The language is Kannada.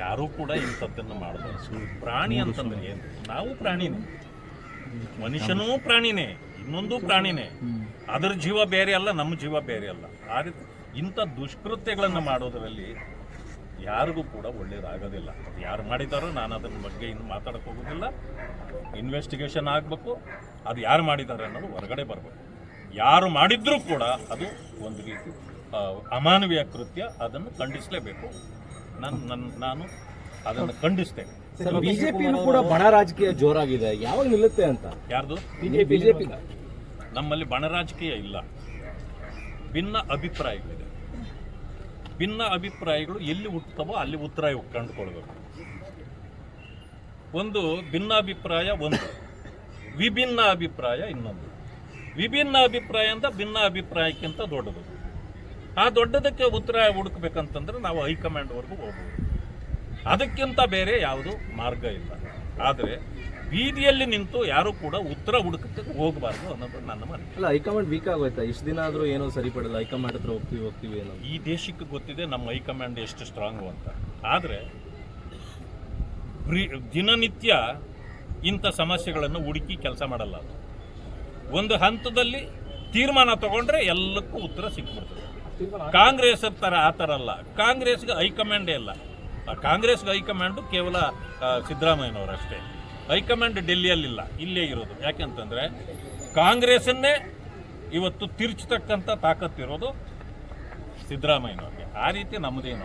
ಯಾರೂ ಕೂಡ ಇಂಥದ್ದನ್ನು ಮಾಡಬಾರ್ದು. ಪ್ರಾಣಿ ಅಂತಂದ್ರೆ ಏನು? ನಾವು ಪ್ರಾಣಿನೇ, ಮನುಷ್ಯನೂ ಪ್ರಾಣಿನೇ, ಇನ್ನೊಂದು ಪ್ರಾಣಿನೇ. ಅದರ ಜೀವ ಬೇರೆ ಅಲ್ಲ, ನಮ್ಮ ಜೀವ ಬೇರೆ ಅಲ್ಲ. ಆ ರೀತಿ ಇಂಥ ದುಷ್ಕೃತ್ಯಗಳನ್ನು ಮಾಡೋದರಲ್ಲಿ ಯಾರಿಗೂ ಕೂಡ ಒಳ್ಳೇದಾಗೋದಿಲ್ಲ. ಯಾರು ಮಾಡಿದಾರೋ ನಾನು ಅದರ ಬಗ್ಗೆ ಇನ್ನು ಮಾತಾಡಕ್ಕೆ ಹೋಗೋದಿಲ್ಲ. ಇನ್ವೆಸ್ಟಿಗೇಷನ್ ಆಗಬೇಕು, ಅದು ಯಾರು ಮಾಡಿದ್ದಾರೆ ಅನ್ನೋದು ಹೊರಗಡೆ ಬರಬೇಕು. ಯಾರು ಮಾಡಿದ್ರೂ ಕೂಡ ಅದು ಒಂದು ರೀತಿ ಅಮಾನವೀಯ ಕೃತ್ಯ, ಅದನ್ನು ಖಂಡಿಸಲೇಬೇಕು. ನಾನು ಅದನ್ನು ಖಂಡಿಸ್ತೇನೆ. ಬಿಜೆಪಿಯಲ್ಲೂ ಕೂಡ ಬಣ ರಾಜಕೀಯ ಜೋರಾಗಿದೆ, ಯಾವಾಗ ನಿಲ್ಲುತ್ತೆ ಅಂತ? ಯಾರ್ದು? ಬಿಜೆಪಿ. ನಮ್ಮಲ್ಲಿ ಬಣ ರಾಜಕೀಯ ಇಲ್ಲ, ಭಿನ್ನ ಅಭಿಪ್ರಾಯಗಳಿದೆ. ಭಿನ್ನ ಅಭಿಪ್ರಾಯಗಳು ಎಲ್ಲಿ ಹುಟ್ಟುತ್ತವೋ ಅಲ್ಲಿ ಉತ್ತರ ಕಂಡುಕೊಳ್ಬೇಕು. ಒಂದು ಭಿನ್ನಾಭಿಪ್ರಾಯ ಒಂದು, ವಿಭಿನ್ನ ಅಭಿಪ್ರಾಯ ಇನ್ನೊಂದು. ವಿಭಿನ್ನ ಅಭಿಪ್ರಾಯ ಅಂತ ಭಿನ್ನ ಅಭಿಪ್ರಾಯಕ್ಕಿಂತ ದೊಡ್ಡದು. ಆ ದೊಡ್ಡದಕ್ಕೆ ಉತ್ತರ ಹುಡುಕ್ಬೇಕಂತಂದ್ರೆ ನಾವು ಹೈಕಮಾಂಡ್ವರೆಗೂ ಹೋಗ್ಬೋದು. ಅದಕ್ಕಿಂತ ಬೇರೆ ಯಾವುದು ಮಾರ್ಗ ಇಲ್ಲ. ಆದರೆ ಬೀದಿಯಲ್ಲಿ ನಿಂತು ಯಾರು ಕೂಡ ಉತ್ತರ ಹುಡುಕಕ್ಕೆ ಹೋಗಬಾರ್ದು ಅನ್ನೋದು ನನ್ನ ಮನೆ. ಅಲ್ಲ, ಹೈಕಮಾಂಡ್ ವೀಕ್ ಆಗೋಯ್ತಾ? ಇಷ್ಟು ದಿನ ಆದರೂ ಏನೋ ಸರಿಪಡಲ್ಲ, ಹೈಕಮಾಂಡ್ ಹತ್ರ ಹೋಗ್ತೀವಿ ಏನೋ. ಈ ದೇಶಕ್ಕೆ ಗೊತ್ತಿದೆ ನಮ್ಮ ಹೈಕಮಾಂಡ್ ಎಷ್ಟು ಸ್ಟ್ರಾಂಗು ಅಂತ. ಆದರೆ ದಿನನಿತ್ಯ ಇಂಥ ಸಮಸ್ಯೆಗಳನ್ನು ಹುಡುಕಿ ಕೆಲಸ ಮಾಡಲ್ಲ. ಅದು ಒಂದು ಹಂತದಲ್ಲಿ ತೀರ್ಮಾನ ತಗೊಂಡ್ರೆ ಎಲ್ಲಕ್ಕೂ ಉತ್ತರ ಸಿಕ್ಬಿಡ್ತದೆ. ಕಾಂಗ್ರೆಸ್ ಥರ ಆ ಥರ ಅಲ್ಲ. ಕಾಂಗ್ರೆಸ್ಗೆ ಹೈಕಮಾಂಡೇ ಇಲ್ಲ. ಕಾಂಗ್ರೆಸ್ಗೆ ಹೈಕಮಾಂಡು ಕೇವಲ ಸಿದ್ದರಾಮಯ್ಯನವರಷ್ಟೇ. ಹೈಕಮಾಂಡ್ ಡೆಲ್ಲಿಯಲ್ಲಿಲ್ಲ, ಇಲ್ಲೇ ಇರೋದು. ಯಾಕೆಂತಂದರೆ ಕಾಂಗ್ರೆಸ್ಸನ್ನೇ ಇವತ್ತು ತಿರ್ಚತಕ್ಕಂಥ ತಾಕತ್ತಿರೋದು ಸಿದ್ದರಾಮಯ್ಯನವ್ರಿಗೆ. ಆ ರೀತಿ ನಮ್ಮದೇನು